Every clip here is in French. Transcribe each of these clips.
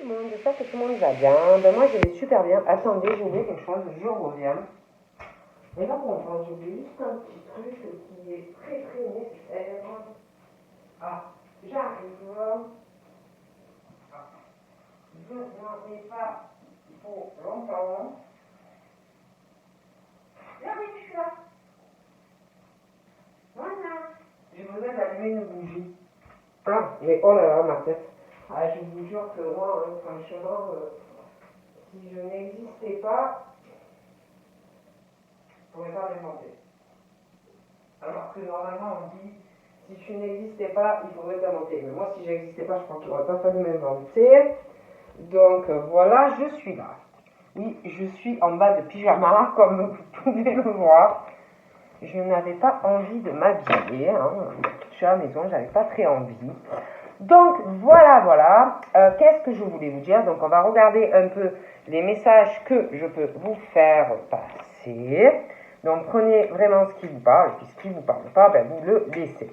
le monde, j'espère que tout le monde va bien. Ben moi je vais super bien. Attendez, j'ai oublié quelque chose, je reviens. Mais là pour l'instant, j'ai oublié juste un petit truc qui est très très nécessaire. Ah, j'arrive. Ah, je n'en ai pas pour longtemps. Ah oui, je suis là. Voilà. J'ai besoin d'allumer une bougie. Ah, mais oh là là, ma tête. Ah, je vous jure que moi, franchement, si je n'existais pas, je ne pourrais pas m'inventer. Alors que normalement, on dit, si tu n'existais pas, il faudrait t'inventer. Mais moi, si j'existais pas, je crois qu'il n'aurait pas fallu m'inventer. Donc, voilà, je suis là. Oui, je suis en bas de pyjama, comme vous pouvez le voir. Je n'avais pas envie de m'habiller. Hein. Je suis à la maison, j'avais pas très envie. Donc, voilà. Qu'est-ce que je voulais vous dire? Donc, on va regarder un peu les messages que je peux vous faire passer. Donc, prenez vraiment ce qui vous parle. Et puis, ce qui ne vous parle pas, ben, vous le laissez.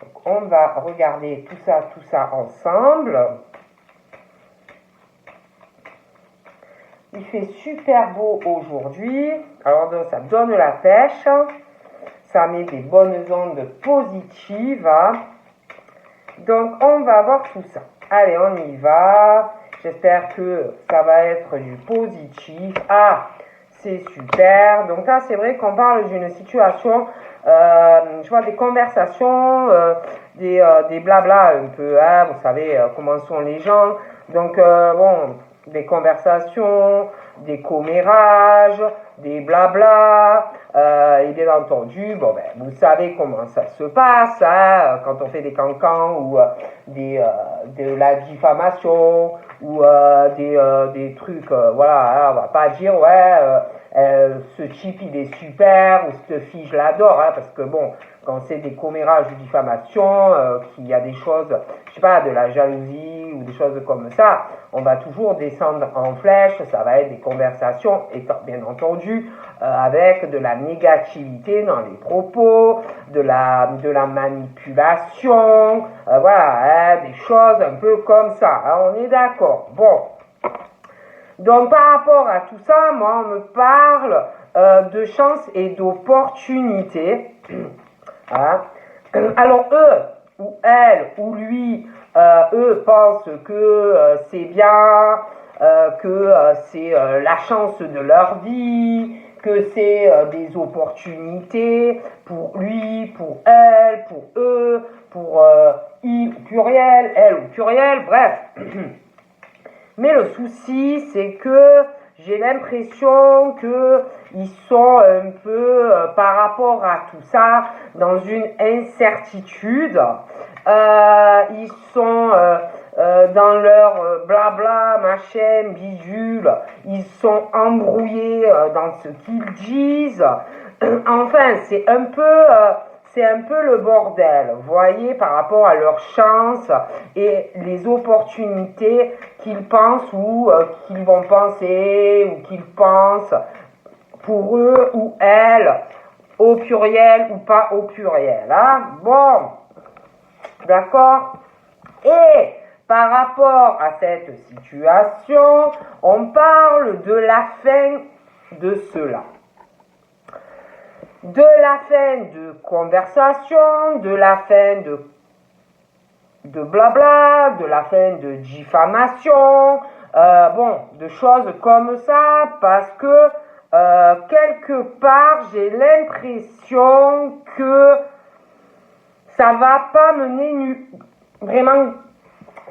Donc, on va regarder tout ça ensemble. Il fait super beau aujourd'hui. Alors, donc, ça donne la pêche. Ça met des bonnes ondes positives. Donc, on va voir tout ça. Allez, on y va. J'espère que ça va être du positif. Ah, c'est super. Donc là, c'est vrai qu'on parle d'une situation, je vois des conversations, des blabla un peu. Hein, vous savez comment sont les gens. Donc, bon, des conversations, des commérages, des blabla, et bien entendu, bon ben, vous savez comment ça se passe, hein, quand on fait des cancans ou de la diffamation ou des trucs, voilà, hein, on va pas dire ce type il est super ou cette fille je l'adore, hein, parce que bon, quand c'est des commérages ou diffamation, qu'il y a des choses, je sais pas, de la jalousie ou des choses comme ça, on va toujours descendre en flèche, ça va être des conversations, et bien entendu, avec de la négativité dans les propos, de la manipulation, voilà, hein, des choses un peu comme ça, hein, on est d'accord. Bon. Donc par rapport à tout ça, moi on me parle de chance et d'opportunité. Hein. Alors eux, ou elle, ou lui, eux pensent que c'est bien, que c'est la chance de leur vie, que c'est des opportunités pour lui, pour elle, pour eux, pour il au pluriel, elle au pluriel, bref. Mais le souci, c'est que j'ai l'impression qu'ils sont un peu, par rapport à tout ça, dans une incertitude. Ils sont dans leur blabla, machin, bidule. Ils sont embrouillés dans ce qu'ils disent. Enfin, c'est un peu le bordel, vous voyez, par rapport à leur chance et les opportunités qu'ils pensent ou qu'ils vont penser ou qu'ils pensent pour eux ou elles, au pluriel ou pas au pluriel. Hein? Bon, d'accord? Et par rapport à cette situation, on parle de la fin de cela. De la fin de conversation, de la fin de blabla, de la fin de diffamation, de choses comme ça, parce que quelque part, j'ai l'impression que ça va pas mener vraiment,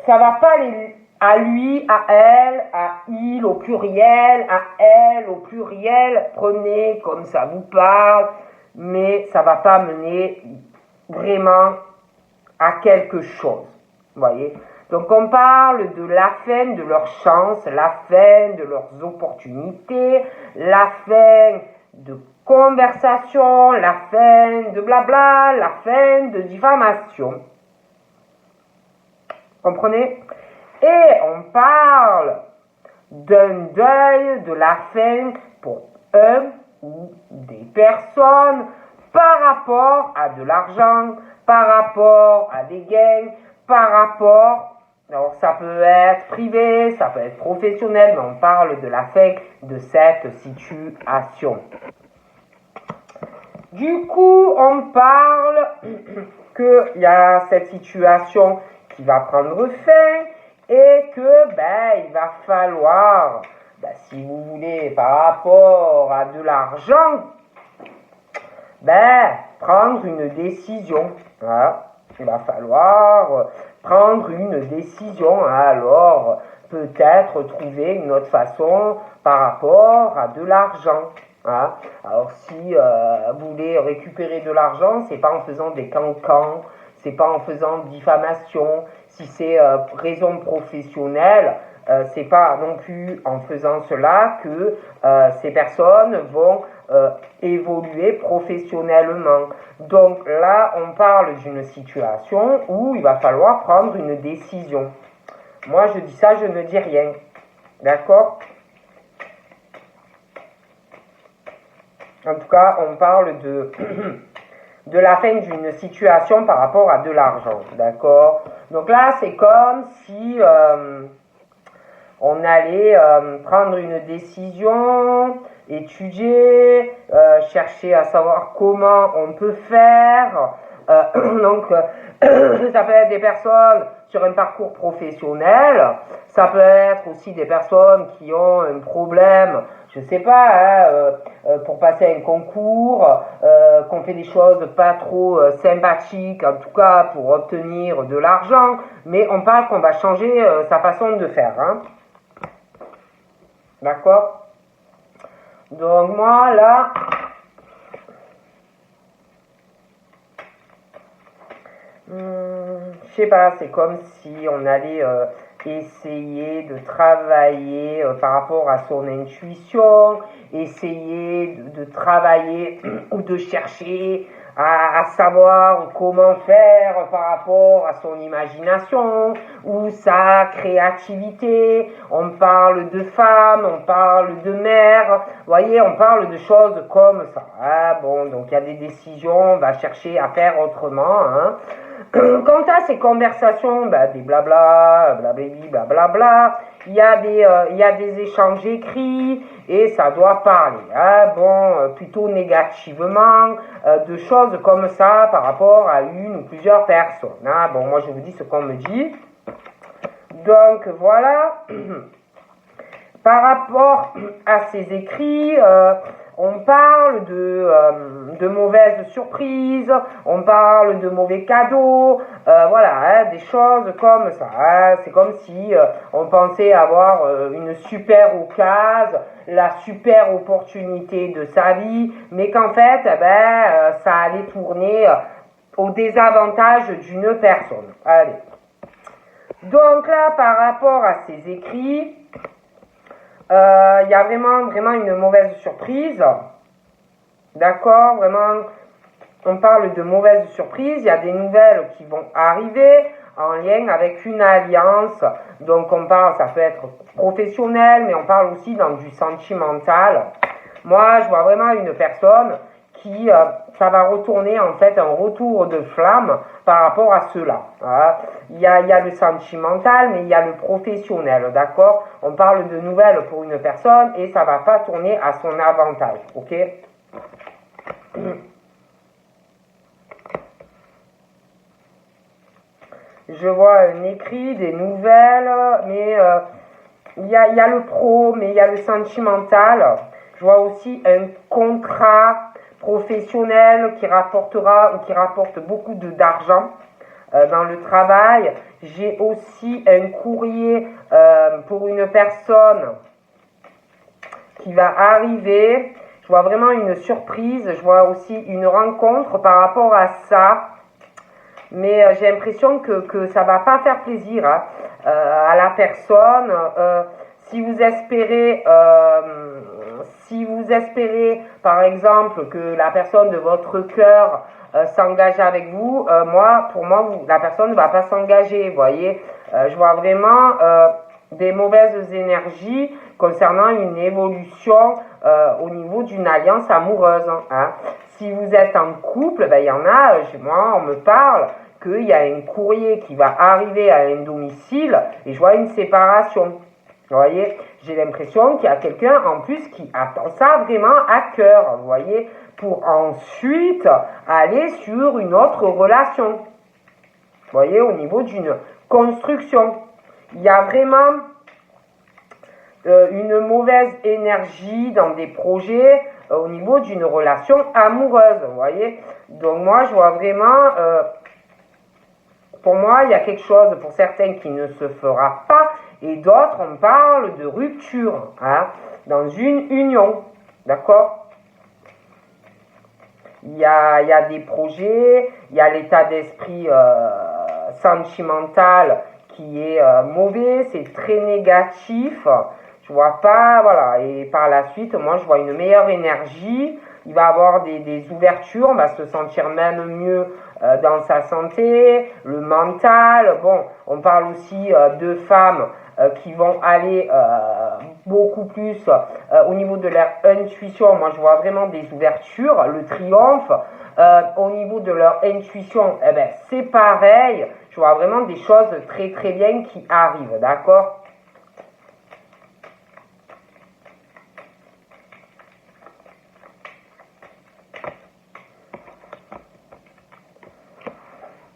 ça va pas aller à lui, à elle, à il au pluriel, à elle au pluriel, prenez comme ça vous parle, mais ça va pas mener vraiment à quelque chose, vous voyez. Donc on parle de la fin de leur chance, la fin de leurs opportunités, la fin de conversation, la fin de blabla, la fin de diffamation. Comprenez? Et on parle d'un deuil de la fin pour un ou des personnes par rapport à de l'argent, par rapport à des gains, par rapport Alors ça peut être privé, ça peut être professionnel, mais on parle de la fin de cette situation. Du coup, on parle qu'il y a cette situation qui va prendre fin et que il va falloir, si vous voulez, par rapport à de l'argent, prendre une décision. Voilà. Il va falloir prendre une décision. Alors, peut-être trouver une autre façon par rapport à de l'argent. Hein. Alors, si vous voulez récupérer de l'argent, c'est pas en faisant des cancans, c'est pas en faisant diffamation. Si c'est raison professionnelle, c'est pas non plus en faisant cela que ces personnes vont évoluer professionnellement. Donc là, on parle d'une situation où il va falloir prendre une décision. Moi, je dis ça, je ne dis rien. D'accord ? En tout cas, on parle de la fin d'une situation par rapport à de l'argent. D'accord ? Donc là, c'est comme si on allait prendre une décision, étudier, chercher à savoir comment on peut faire. Donc, ça peut être des personnes sur un parcours professionnel, ça peut être aussi des personnes qui ont un problème, je sais pas, pour passer un concours, qu'on fait des choses pas trop sympathiques, en tout cas pour obtenir de l'argent, mais on parle qu'on va changer sa façon de faire. Hein. D'accord ? Donc moi, là, je sais pas, c'est comme si on allait essayer de travailler par rapport à son intuition, essayer de travailler ou de chercher à savoir comment faire par rapport à son imagination ou sa créativité. On parle de femme, on parle de mère, vous voyez, on parle de choses comme ça. Ah, bon, donc il y a des décisions, on va chercher à faire autrement. Hein. Quant à ces conversations, des blabla, blablabli, blablabla, il y a des échanges écrits et ça doit parler, hein, plutôt négativement, de choses comme ça par rapport à une ou plusieurs personnes. Hein. Bon, moi je vous dis ce qu'on me dit. Donc voilà. Par rapport à ces écrits, on parle de mauvaises surprises, on parle de mauvais cadeaux, voilà, hein, des choses comme ça. Hein. C'est comme si on pensait avoir une super occasion, la super opportunité de sa vie, mais qu'en fait, ça allait tourner au désavantage d'une personne. Allez. Donc là, par rapport à ces écrits, il y a vraiment une mauvaise surprise. D'accord, vraiment, on parle de mauvaise surprise. Il y a des nouvelles qui vont arriver en lien avec une alliance. Donc on parle, ça peut être professionnel, mais on parle aussi dans du sentimental. Moi, je vois vraiment une personne qui, ça va retourner en fait un retour de flamme par rapport à cela. Hein. Il y a le sentimental, mais il y a le professionnel, d'accord ? On parle de nouvelles pour une personne et ça va pas tourner à son avantage, ok ? Je vois un écrit, des nouvelles, mais il y a le pro, mais il y a le sentimental. Je vois aussi un contrat professionnel qui rapportera ou qui rapporte beaucoup d'argent dans le travail. J'ai aussi un courrier pour une personne qui va arriver. Je vois vraiment une surprise. Je vois aussi une rencontre par rapport à ça. Mais j'ai l'impression que ça va pas faire plaisir hein, à la personne. Si vous espérez, par exemple, que la personne de votre cœur s'engage avec vous, pour moi, la personne ne va pas s'engager, vous voyez. Je vois vraiment des mauvaises énergies concernant une évolution au niveau d'une alliance amoureuse. Hein. Si vous êtes en couple, il y en a, moi, on me parle, qu'il y a un courrier qui va arriver à un domicile et je vois une séparation. Vous voyez, j'ai l'impression qu'il y a quelqu'un en plus qui attend ça vraiment à cœur, vous voyez, pour ensuite aller sur une autre relation. Vous voyez, au niveau d'une construction. Il y a vraiment une mauvaise énergie dans des projets au niveau d'une relation amoureuse, vous voyez. Donc moi, je vois vraiment, pour moi, il y a quelque chose pour certains qui ne se fera pas, et d'autres, on parle de rupture, hein, dans une union, d'accord? Il y a des projets, il y a l'état d'esprit sentimental qui est mauvais, c'est très négatif. Je vois pas, voilà, et par la suite, moi, je vois une meilleure énergie. Il va avoir des ouvertures, on va se sentir même mieux dans sa santé, le mental. Bon, on parle aussi de femmes qui vont aller beaucoup plus au niveau de leur intuition. Moi, je vois vraiment des ouvertures, le triomphe. Au niveau de leur intuition, eh ben, c'est pareil. Je vois vraiment des choses très très bien qui arrivent, d'accord?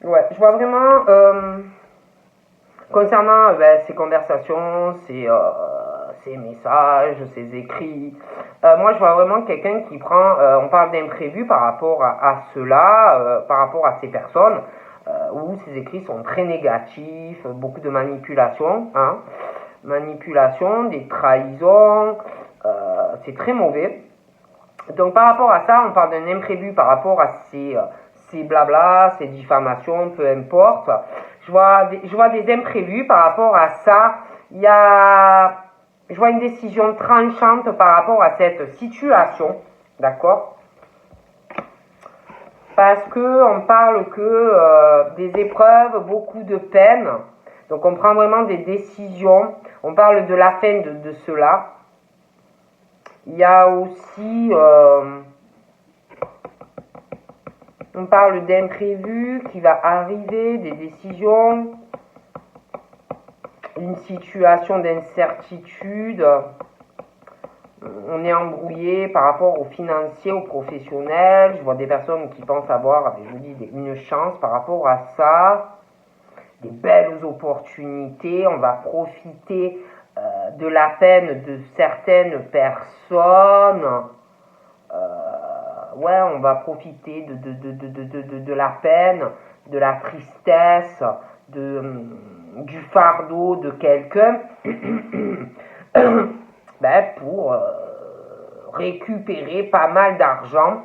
Ouais, je vois vraiment, concernant ces conversations, ces messages, ces écrits, moi je vois vraiment quelqu'un qui prend, on parle d'imprévu par rapport à cela, par rapport à ces personnes, où ces écrits sont très négatifs, beaucoup de manipulation, hein, manipulation, des trahisons, c'est très mauvais. Donc par rapport à ça, on parle d'un imprévu par rapport à ces blabla, ces diffamations, peu importe. Je vois des imprévus par rapport à ça. Je vois une décision tranchante par rapport à cette situation, d'accord? Parce que on parle que des épreuves, beaucoup de peine. Donc on prend vraiment des décisions. On parle de la fin de cela. Il y a aussi, on parle d'imprévu qui va arriver, des décisions, une situation d'incertitude. On est embrouillé par rapport aux financiers, aux professionnels. Je vois des personnes qui pensent avoir, je vous dis, une chance par rapport à ça. Des belles opportunités. On va profiter de la peine de certaines personnes. Ouais, on va profiter de la peine, de la tristesse, du fardeau de quelqu'un ben, pour récupérer pas mal d'argent.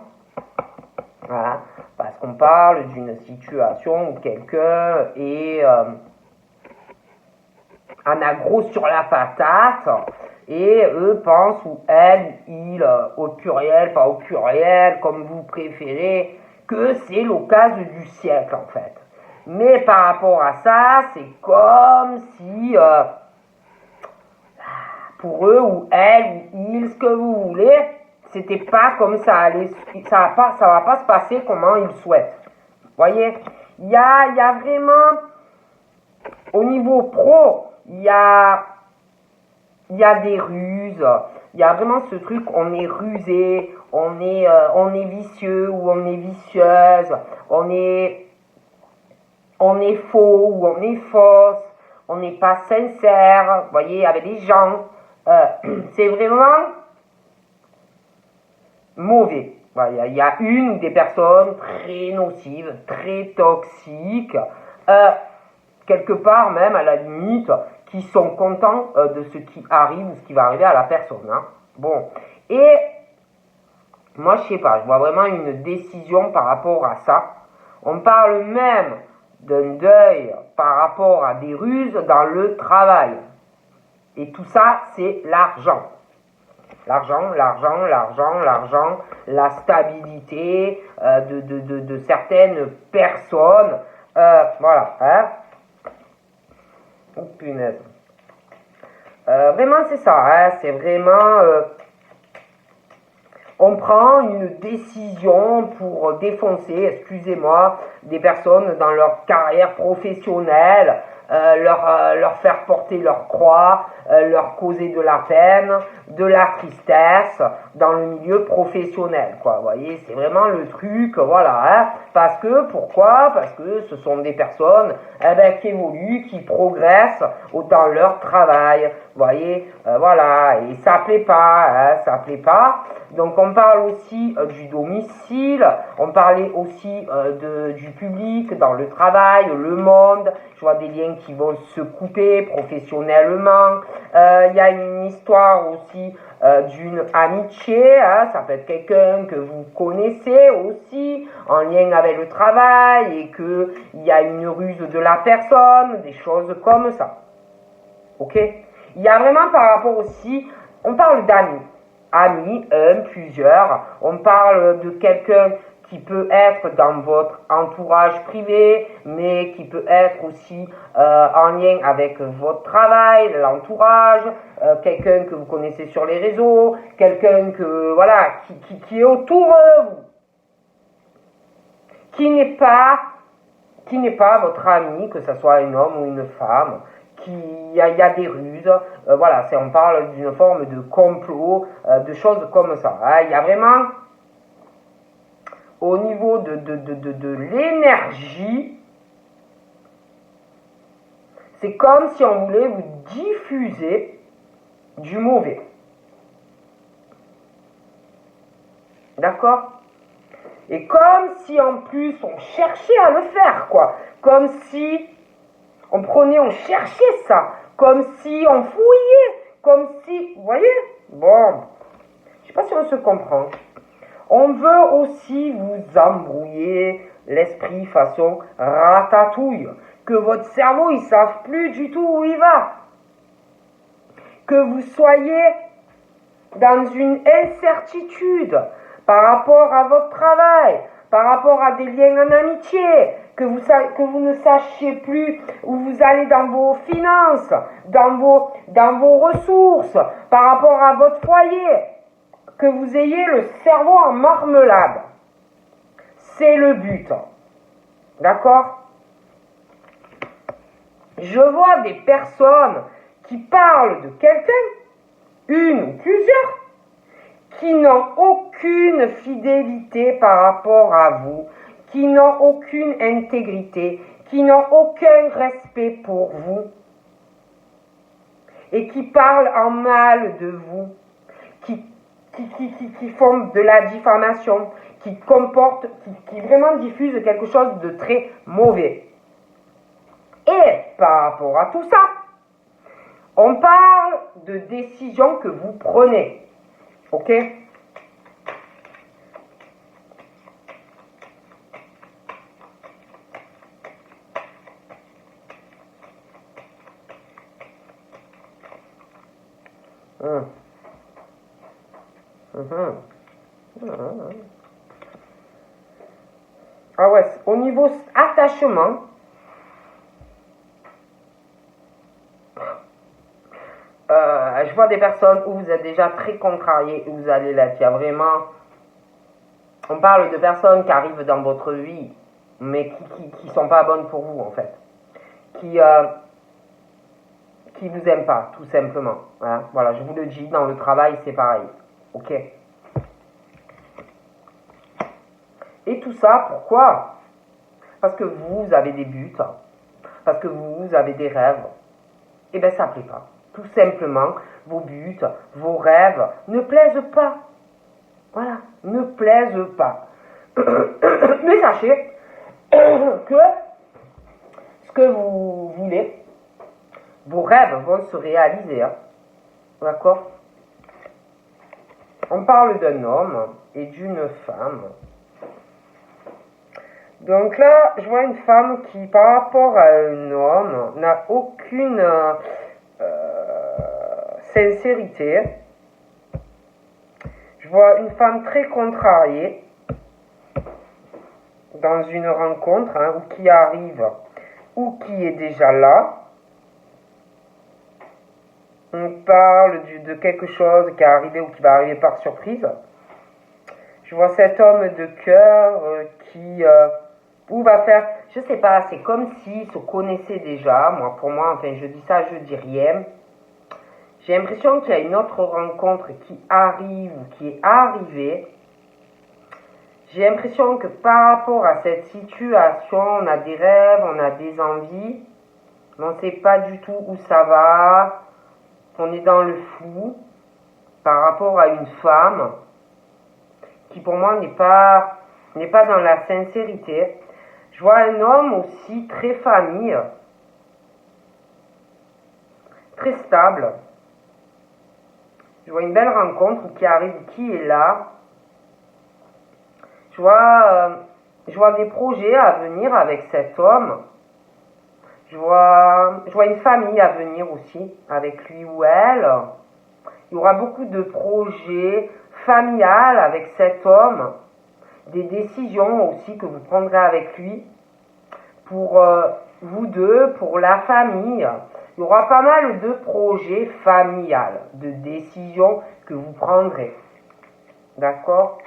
Voilà, parce qu'on parle d'une situation où quelqu'un est en agro sur la patate et eux pensent, ou elles, ils, au pluriel, pas au pluriel, comme vous préférez, que c'est l'occasion du siècle en fait. Mais par rapport à ça, c'est comme si pour eux ou elles ou ils, ce que vous voulez, c'était pas comme ça allait, ça va pas se passer comment ils souhaitent. Vous voyez, il y a vraiment, au niveau pro, il y a des ruses, il y a vraiment ce truc, on est rusé, on est vicieux ou on est vicieuse, on est faux ou on est fausse, on n'est pas sincère, vous voyez, avec les gens. C'est vraiment mauvais. Il y a une ou des personnes très nocives, très toxiques, quelque part même à la limite, qui sont contents de ce qui arrive ou ce qui va arriver à la personne. Hein. Bon, et moi je sais pas, je vois vraiment une décision par rapport à ça. On parle même d'un deuil par rapport à des ruses dans le travail. Et tout ça, c'est l'argent. L'argent, la stabilité de certaines personnes. Voilà. Hein? Oh punaise. Vraiment, c'est ça. Hein? C'est vraiment... on prend une décision pour défoncer, excusez-moi, des personnes dans leur carrière professionnelle, leur faire porter leur croix, leur causer de la peine, de la tristesse dans le milieu professionnel, quoi. Vous voyez, c'est vraiment le truc, voilà, hein. Pourquoi? Parce que ce sont des personnes, qui évoluent, qui progressent dans leur travail, vous voyez, voilà, et ça plaît pas, hein, ça plaît pas. Donc on parle aussi du domicile, on parlait aussi du public dans le travail, le monde, je vois des liens qui vont se couper professionnellement. Il y a une histoire aussi d'une amitié, hein, ça peut être quelqu'un que vous connaissez aussi en lien avec le travail et qu'il y a une ruse de la personne, des choses comme ça. Ok? Il y a vraiment par rapport aussi, on parle d'amis. Amis, un, plusieurs. On parle de quelqu'un qui peut être dans votre entourage privé, mais qui peut être aussi en lien avec votre travail, l'entourage, quelqu'un que vous connaissez sur les réseaux, quelqu'un que voilà, qui est autour de vous, qui n'est pas votre ami, que ce soit un homme ou une femme. Il y a des ruses, voilà, on parle d'une forme de complot, de choses comme ça. Hein. Il y a vraiment, au niveau de l'énergie, c'est comme si on voulait vous diffuser du mauvais. D'accord? Et comme si en plus on cherchait à le faire, quoi. Comme si on cherchait ça, comme si on fouillait, comme si, vous voyez, bon, je sais pas si on se comprend. On veut aussi vous embrouiller l'esprit façon ratatouille, que votre cerveau, il ne savent plus du tout où il va, que vous soyez dans une incertitude par rapport à votre travail, par rapport à des liens en amitié, que vous ne sachiez plus où vous allez dans vos finances, dans vos ressources, par rapport à votre foyer, que vous ayez le cerveau en marmelade. C'est le but. D'accord? Je vois des personnes qui parlent de quelqu'un, une ou plusieurs, qui n'ont aucune fidélité par rapport à vous, qui n'ont aucune intégrité, qui n'ont aucun respect pour vous et qui parlent en mal de vous, qui font de la diffamation, qui vraiment diffusent quelque chose de très mauvais. Et par rapport à tout ça, on parle de décisions que vous prenez. Ok? Ah ouais, au niveau attachement, je vois des personnes où vous êtes déjà très contrariés, où vous allez l'être. Il y a vraiment, on parle de personnes qui arrivent dans votre vie, mais qui sont pas bonnes pour vous en fait, qui vous aiment pas, tout simplement. Hein. Voilà, je vous le dis, dans le travail c'est pareil. Ok. Et tout ça, pourquoi? Parce que vous avez des buts, parce que vous avez des rêves. Eh bien, ça ne plaît pas. Tout simplement, vos buts, vos rêves ne plaisent pas. Voilà, ne plaisent pas. Mais sachez que ce que vous voulez, vos rêves vont se réaliser. Hein. D'accord? On parle d'un homme et d'une femme. Donc là, je vois une femme qui, par rapport à un homme, n'a aucune sincérité. Je vois une femme très contrariée dans une rencontre, hein, ou qui arrive, ou qui est déjà là. On parle de quelque chose qui est arrivé ou qui va arriver par surprise. Je vois cet homme de cœur qui ou va faire, je sais pas, c'est comme s'il se connaissait déjà. Moi, pour moi, enfin, je dis ça, je dis rien. J'ai l'impression qu'il y a une autre rencontre qui arrive ou qui est arrivée. J'ai l'impression que par rapport à cette situation, on a des rêves, on a des envies, mais on ne sait pas du tout où ça va. On est dans le flou par rapport à une femme qui pour moi n'est pas dans la sincérité. Je vois un homme aussi très famille, très stable. Je vois une belle rencontre qui arrive, qui est là. Je vois des projets à venir avec cet homme. Je vois une famille à venir aussi avec lui ou elle. Il y aura beaucoup de projets familiales avec cet homme. Des décisions aussi que vous prendrez avec lui pour vous deux, pour la famille. Il y aura pas mal de projets familiales, de décisions que vous prendrez. D'accord?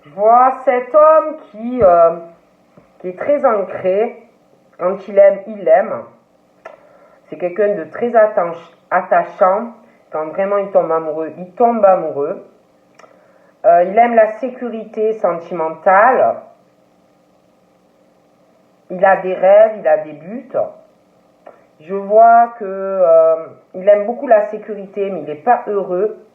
Je vois cet homme qui est très ancré. Quand il aime, il aime. C'est quelqu'un de très attachant. Quand vraiment il tombe amoureux, il tombe amoureux. Il aime la sécurité sentimentale. Il a des rêves, il a des buts. Je vois que il aime beaucoup la sécurité, mais il n'est pas heureux.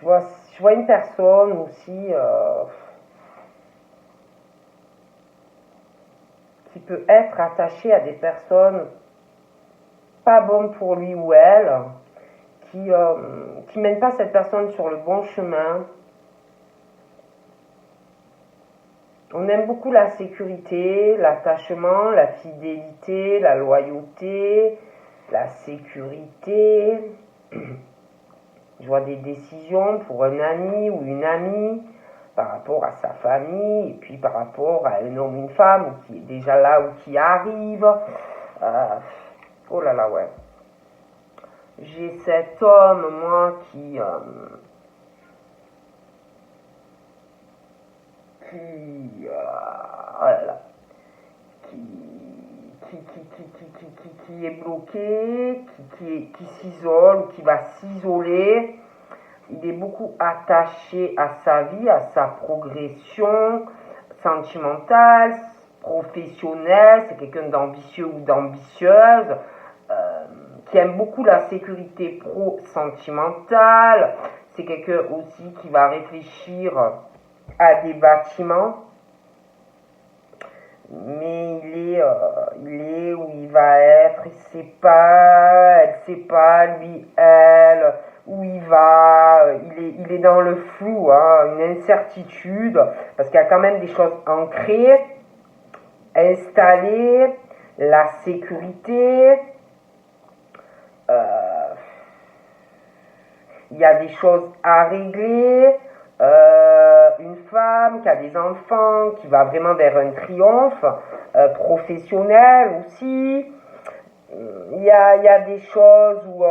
Je vois une personne aussi qui peut être attachée à des personnes pas bonnes pour lui ou elle, qui mène pas cette personne sur le bon chemin. On aime beaucoup la sécurité, l'attachement, la fidélité, la loyauté, la sécurité. Je vois des décisions pour un ami ou une amie par rapport à sa famille et puis par rapport à un homme ou une femme qui est déjà là ou qui arrive. Oh là là, ouais. J'ai cet homme, moi, qui est bloqué, qui s'isole, qui va s'isoler. Il est beaucoup attaché à sa vie, à sa progression sentimentale, professionnelle. C'est quelqu'un d'ambitieux ou d'ambitieuse, qui aime beaucoup la sécurité pro-sentimentale. C'est quelqu'un aussi qui va réfléchir à des bâtiments. Mais il est où il va être, elle sait pas, lui, elle, où il va, il est dans le flou, hein, une incertitude, parce qu'il y a quand même des choses ancrées, installées, la sécurité, il y a des choses à régler, une femme qui a des enfants, qui va vraiment vers un triomphe, professionnel aussi. Il y a des choses où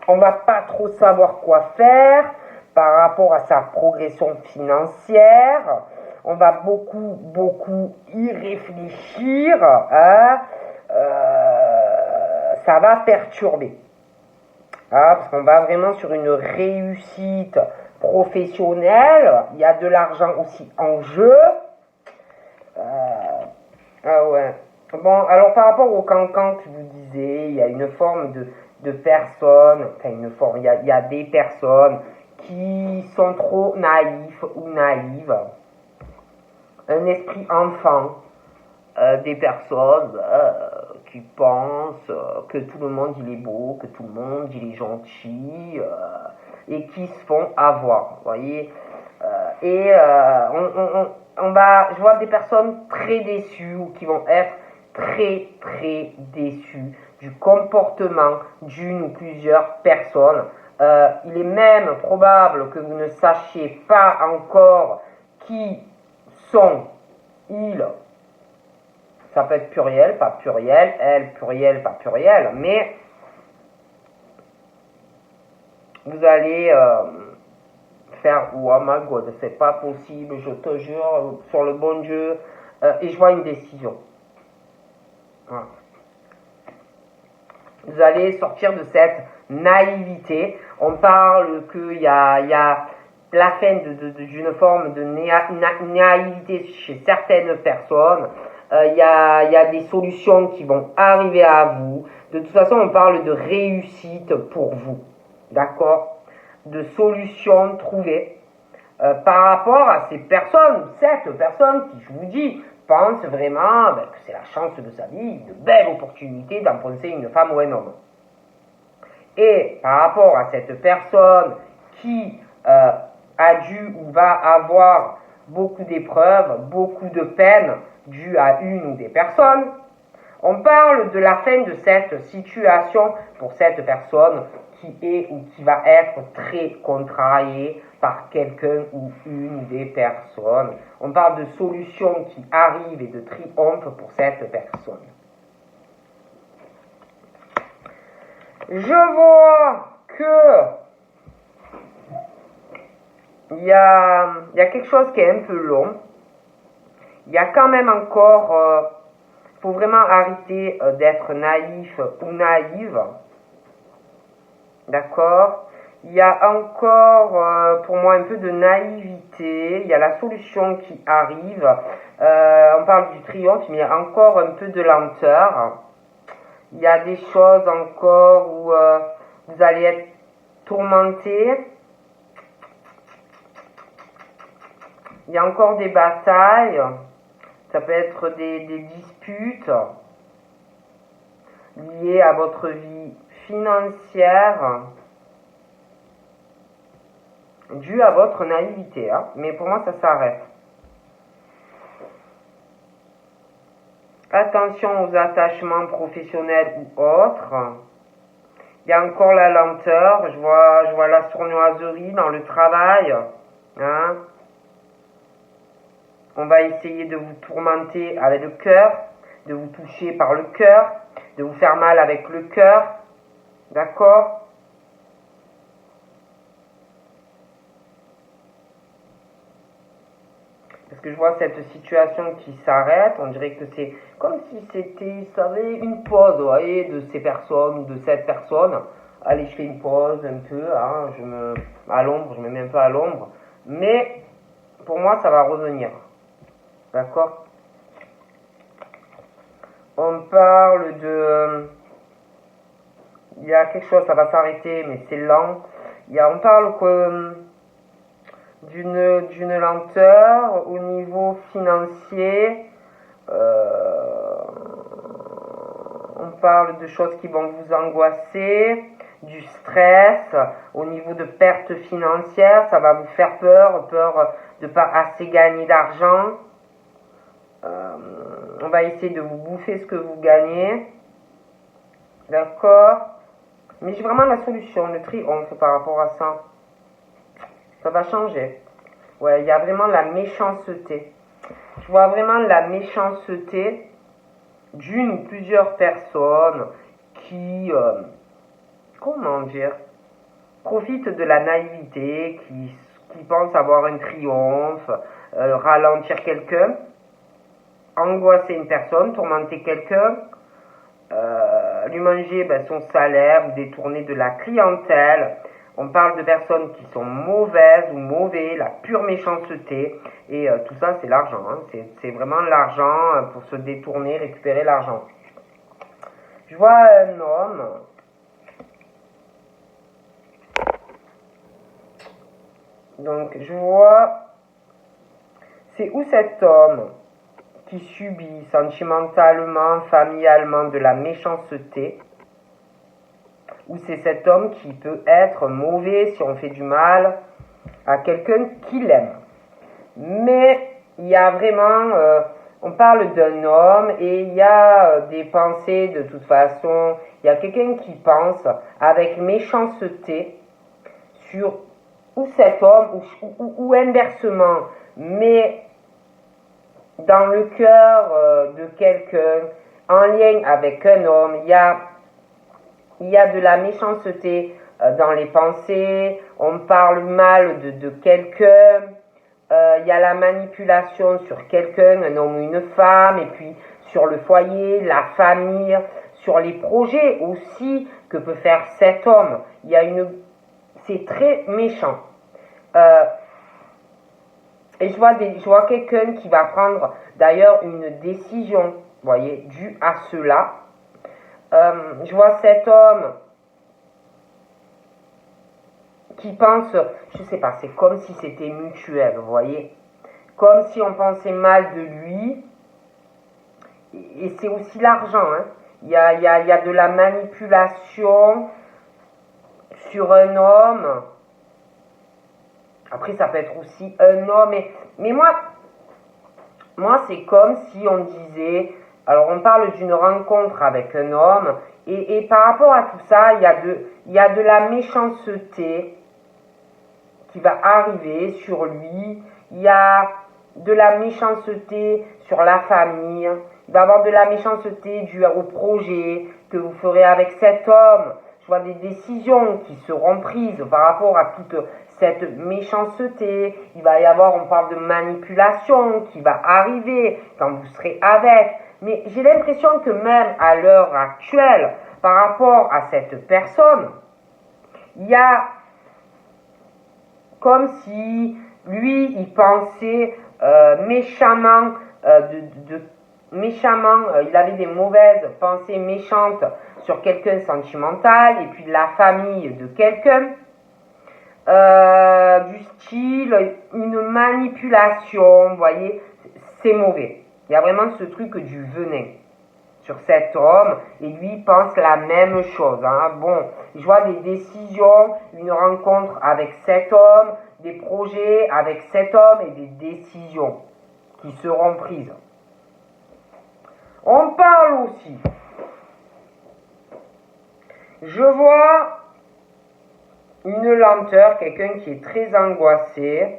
on va pas trop savoir quoi faire par rapport à sa progression financière. On va beaucoup y réfléchir. Hein. Ça va perturber. Ah, parce qu'on va vraiment sur une réussite professionnelle. Il y a de l'argent aussi en jeu. Ah ouais. Bon, alors par rapport au cancan que vous disiez, il y a une forme de personnes, enfin une forme, il y a des personnes qui sont trop naïfs ou naïves. Un esprit enfant. Des personnes qui pensent que tout le monde il est beau, que tout le monde il est gentil et qui se font avoir, vous voyez. Je vois des personnes très déçues ou qui vont être très déçues du comportement d'une ou plusieurs personnes. Il est même probable que vous ne sachiez pas encore qui sont ils Ça peut être pluriel, pas pluriel, elle, pluriel, pas pluriel, mais vous allez faire « Oh my God, c'est pas possible, je te jure, sur le bon Dieu, et je vois une décision. » Voilà. Vous allez sortir de cette naïveté. On parle qu'il y a la fin d'une forme de naïveté chez certaines personnes. Il y a des solutions qui vont arriver à vous. De toute façon, on parle de réussite pour vous. D'accord? De solutions trouvées par rapport à ces personnes, cette personne qui, je vous dis, pense vraiment que c'est la chance de sa vie, de belle opportunité d'enfoncer une femme ou un homme. Et par rapport à cette personne qui a dû ou va avoir beaucoup d'épreuves, beaucoup de peines dues à une ou des personnes, on parle de la fin de cette situation pour cette personne qui est ou qui va être très contrariée par quelqu'un ou une des personnes. On parle de solutions qui arrivent et de triomphe pour cette personne. Je vois que il y a quelque chose qui est un peu long. Il y a quand même encore... faut vraiment arrêter d'être naïf ou naïve. D'accord? Il y a encore, pour moi, un peu de naïveté. Il y a la solution qui arrive. On parle du triomphe, mais il y a encore un peu de lenteur. Il y a des choses encore où vous allez être tourmenté. Il y a encore des batailles. Ça peut être des disputes liées à votre vie financière, dues à votre naïveté. Hein. Mais pour moi, ça s'arrête. Attention aux attachements professionnels ou autres. Il y a encore la lenteur. Je vois la sournoiserie dans le travail. Hein. On va essayer de vous tourmenter avec le cœur, de vous toucher par le cœur, de vous faire mal avec le cœur. D'accord? Parce que je vois cette situation qui s'arrête, on dirait que c'est comme si c'était, vous savez, une pause, vous voyez, de ces personnes ou de cette personne. Allez, je fais une pause un peu, hein, à l'ombre, je me mets un peu à l'ombre. Mais, pour moi, ça va revenir. D'accord? On parle de... il y a quelque chose, ça va s'arrêter, mais c'est lent. On parle d'une lenteur au niveau financier. On parle de choses qui vont vous angoisser, du stress, au niveau de pertes financières, ça va vous faire peur de pas assez gagner d'argent. On va essayer de vous bouffer ce que vous gagnez. D'accord? Mais j'ai vraiment la solution, le triomphe par rapport à ça. Ça va changer. Ouais, il y a vraiment la méchanceté. Je vois vraiment la méchanceté d'une ou plusieurs personnes qui, comment dire, profitent de la naïveté, qui pensent avoir un triomphe, ralentir quelqu'un, angoisser une personne, tourmenter quelqu'un, lui manger son salaire ou détourner de la clientèle. On parle de personnes qui sont mauvaises ou mauvais, la pure méchanceté. Et tout ça, c'est l'argent. Hein. C'est vraiment l'argent pour se détourner, récupérer l'argent. Je vois un homme. Donc, je vois... c'est où cet homme qui subit sentimentalement, familialement de la méchanceté, ou c'est cet homme qui peut être mauvais si on fait du mal à quelqu'un qui l'aime. Mais il y a vraiment, on parle d'un homme et il y a des pensées de toute façon, il y a quelqu'un qui pense avec méchanceté sur ou cet homme ou inversement, mais dans le cœur de quelqu'un, en lien avec un homme, il y a de la méchanceté dans les pensées, on parle mal de quelqu'un, il y a la manipulation sur quelqu'un, un homme ou une femme, et puis sur le foyer, la famille, sur les projets aussi que peut faire cet homme. C'est très méchant. Et je vois quelqu'un qui va prendre d'ailleurs une décision, vous voyez, due à cela. Je vois cet homme qui pense, je sais pas, c'est comme si c'était mutuel, vous voyez, comme si on pensait mal de lui. Et c'est aussi l'argent, hein. Il y a de la manipulation sur un homme. Après, ça peut être aussi un homme. Mais moi c'est comme si on disait, alors on parle d'une rencontre avec un homme, et par rapport à tout ça, il y a de la méchanceté qui va arriver sur lui. Il y a de la méchanceté sur la famille. Il va y avoir de la méchanceté due au projet que vous ferez avec cet homme. Je vois des décisions qui seront prises par rapport à toute cette méchanceté. Il va y avoir, on parle de manipulation qui va arriver quand vous serez avec. Mais j'ai l'impression que même à l'heure actuelle, par rapport à cette personne, il y a comme si lui, il pensait méchamment, il avait des mauvaises pensées méchantes sur quelqu'un sentimental, et puis la famille de quelqu'un, du style une manipulation, vous voyez, c'est mauvais. Il y a vraiment ce truc du venin sur cet homme, et lui pense la même chose. Hein. Bon, je vois des décisions, une rencontre avec cet homme, des projets avec cet homme et des décisions qui seront prises. On parle aussi, je vois une lenteur, quelqu'un qui est très angoissé,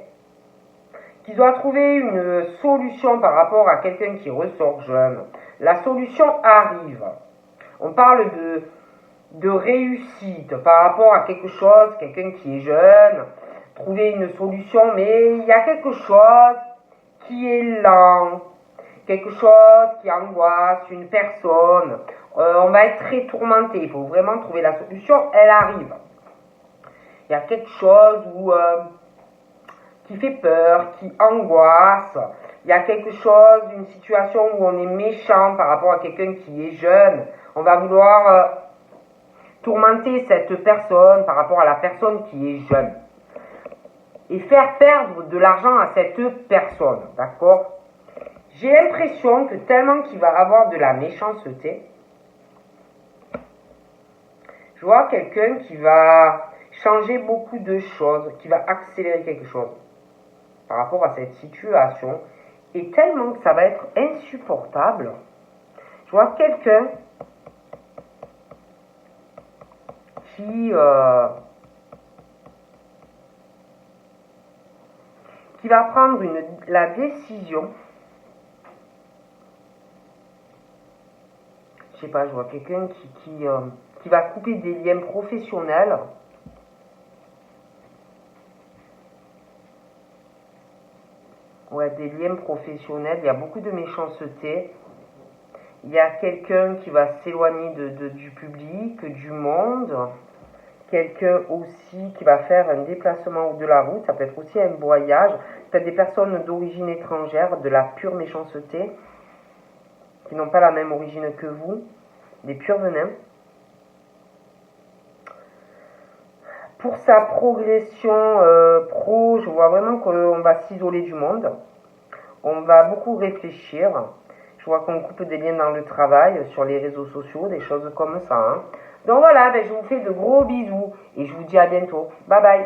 qui doit trouver une solution par rapport à quelqu'un qui ressort jeune. La solution arrive. On parle de réussite par rapport à quelque chose, quelqu'un qui est jeune, trouver une solution, mais il y a quelque chose qui est lent, quelque chose qui angoisse une personne. On va être très tourmenté, il faut vraiment trouver la solution, elle arrive. Il y a quelque chose qui fait peur, qui angoisse. Il y a quelque chose, une situation où on est méchant par rapport à quelqu'un qui est jeune. On va vouloir tourmenter cette personne par rapport à la personne qui est jeune. Et faire perdre de l'argent à cette personne, d'accord? J'ai l'impression que tellement qu'il va avoir de la méchanceté, je vois quelqu'un qui va changer beaucoup de choses, qui va accélérer quelque chose par rapport à cette situation, et tellement que ça va être insupportable. Je vois quelqu'un qui va prendre la décision, je sais pas, je vois quelqu'un qui va couper des liens professionnels. Ouais, des liens professionnels, il y a beaucoup de méchanceté. Il y a quelqu'un qui va s'éloigner du public, du monde. Quelqu'un aussi qui va faire un déplacement de la route, ça peut être aussi un voyage. Peut-être des personnes d'origine étrangère, de la pure méchanceté, qui n'ont pas la même origine que vous, des purs venins. Pour sa progression pro, je vois vraiment qu'on va s'isoler du monde. On va beaucoup réfléchir. Je vois qu'on coupe des liens dans le travail, sur les réseaux sociaux, des choses comme ça. Hein. Donc voilà, je vous fais de gros bisous et je vous dis à bientôt. Bye bye.